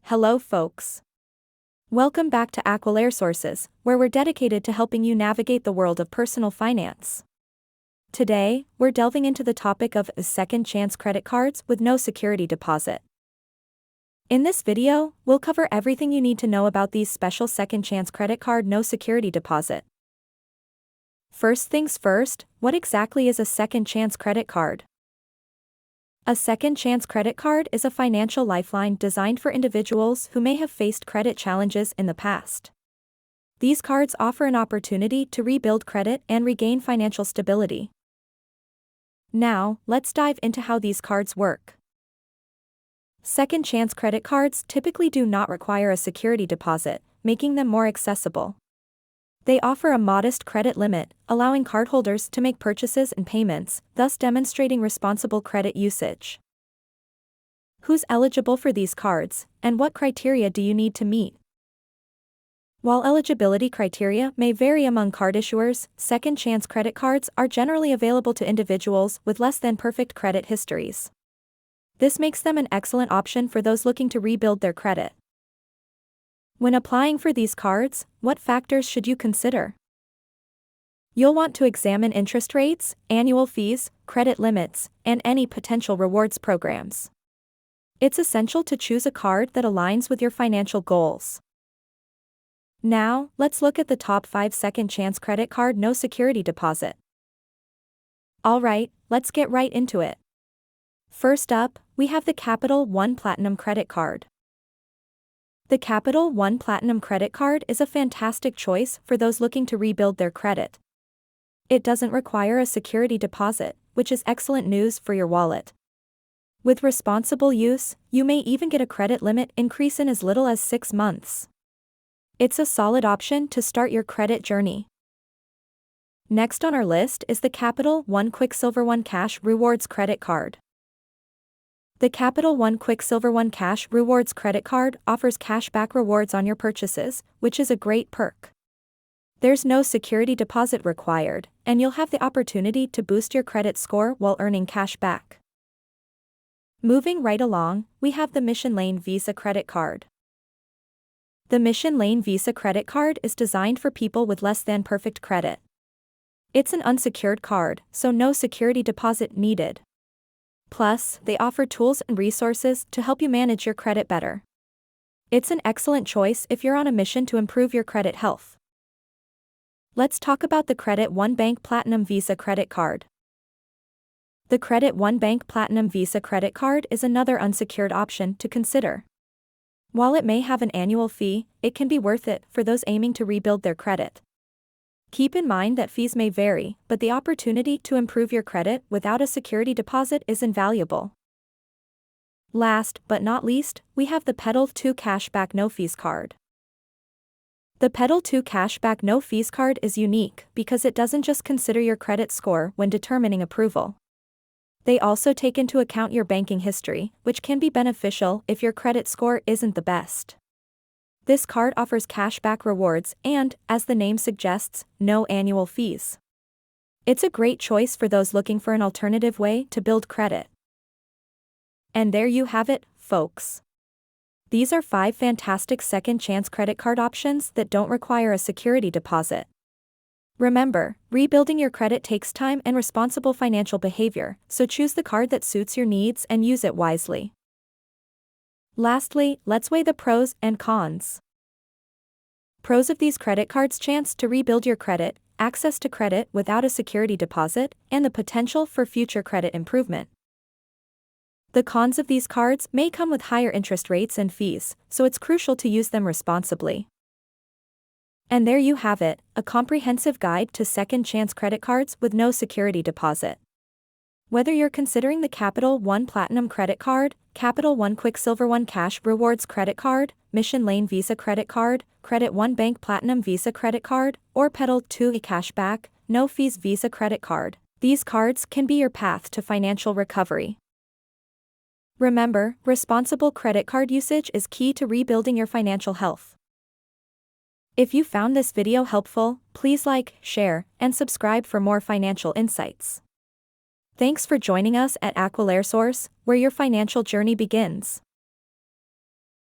Hello folks. Welcome back to Aqualair Sources, where we're dedicated to helping you navigate the world of personal finance. Today, we're delving into the topic of second chance credit cards with no security deposit. In this video, we'll cover everything you need to know about these special second chance credit card no security deposit. First things first, what exactly is a second chance credit card? A second chance credit card is a financial lifeline designed for individuals who may have faced credit challenges in the past. These cards offer an opportunity to rebuild credit and regain financial stability. Now, let's dive into how these cards work. Second chance credit cards typically do not require a security deposit, making them more accessible. They offer a modest credit limit, allowing cardholders to make purchases and payments, thus demonstrating responsible credit usage. Who's eligible for these cards, and what criteria do you need to meet? While eligibility criteria may vary among card issuers, second chance credit cards are generally available to individuals with less than perfect credit histories. This makes them an excellent option for those looking to rebuild their credit. When applying for these cards, what factors should you consider? You'll want to examine interest rates, annual fees, credit limits, and any potential rewards programs. It's essential to choose a card that aligns with your financial goals. Now, let's look at the top 5 second chance credit card no security deposit. Alright, let's get right into it. First up, we have the Capital One Platinum Credit Card. The Capital One Platinum Credit Card is a fantastic choice for those looking to rebuild their credit. It doesn't require a security deposit, which is excellent news for your wallet. With responsible use, you may even get a credit limit increase in as little as 6 months. It's a solid option to start your credit journey. Next on our list is the Capital One QuicksilverOne Cash Rewards Credit Card. The Capital One QuicksilverOne Cash Rewards Credit Card offers cashback rewards on your purchases, which is a great perk. There's no security deposit required, and you'll have the opportunity to boost your credit score while earning cash back. Moving right along, we have the Mission Lane Visa Credit Card. The Mission Lane Visa Credit Card is designed for people with less than perfect credit. It's an unsecured card, so no security deposit needed. Plus, they offer tools and resources to help you manage your credit better. It's an excellent choice if you're on a mission to improve your credit health. Let's talk about the Credit One Bank Platinum Visa Credit Card. The Credit One Bank Platinum Visa Credit Card is another unsecured option to consider. While it may have an annual fee, it can be worth it for those aiming to rebuild their credit. Keep in mind that fees may vary, but the opportunity to improve your credit without a security deposit is invaluable. Last but not least, we have the Pedal 2 Cashback No Fees Card. The Pedal 2 Cashback No Fees Card is unique because it doesn't just consider your credit score when determining approval. They also take into account your banking history, which can be beneficial if your credit score isn't the best. This card offers cashback rewards and, as the name suggests, no annual fees. It's a great choice for those looking for an alternative way to build credit. And there you have it, folks. These are 5 fantastic second chance credit card options that don't require a security deposit. Remember, rebuilding your credit takes time and responsible financial behavior, so choose the card that suits your needs and use it wisely. Lastly, let's weigh the pros and cons. Pros of these credit cards: chance to rebuild your credit, access to credit without a security deposit, and the potential for future credit improvement. The cons of these cards may come with higher interest rates and fees, so it's crucial to use them responsibly. And there you have it, a comprehensive guide to second chance credit cards with no security deposit. Whether you're considering the Capital One Platinum Credit Card, Capital One QuicksilverOne Cash Rewards Credit Card, Mission Lane Visa Credit Card, Credit One Bank Platinum Visa Credit Card, or Pedal 2 Cashback, No Fees Visa Credit Card, these cards can be your path to financial recovery. Remember, responsible credit card usage is key to rebuilding your financial health. If you found this video helpful, please like, share, and subscribe for more financial insights. Thanks for joining us at Aqualair Source, where your financial journey begins.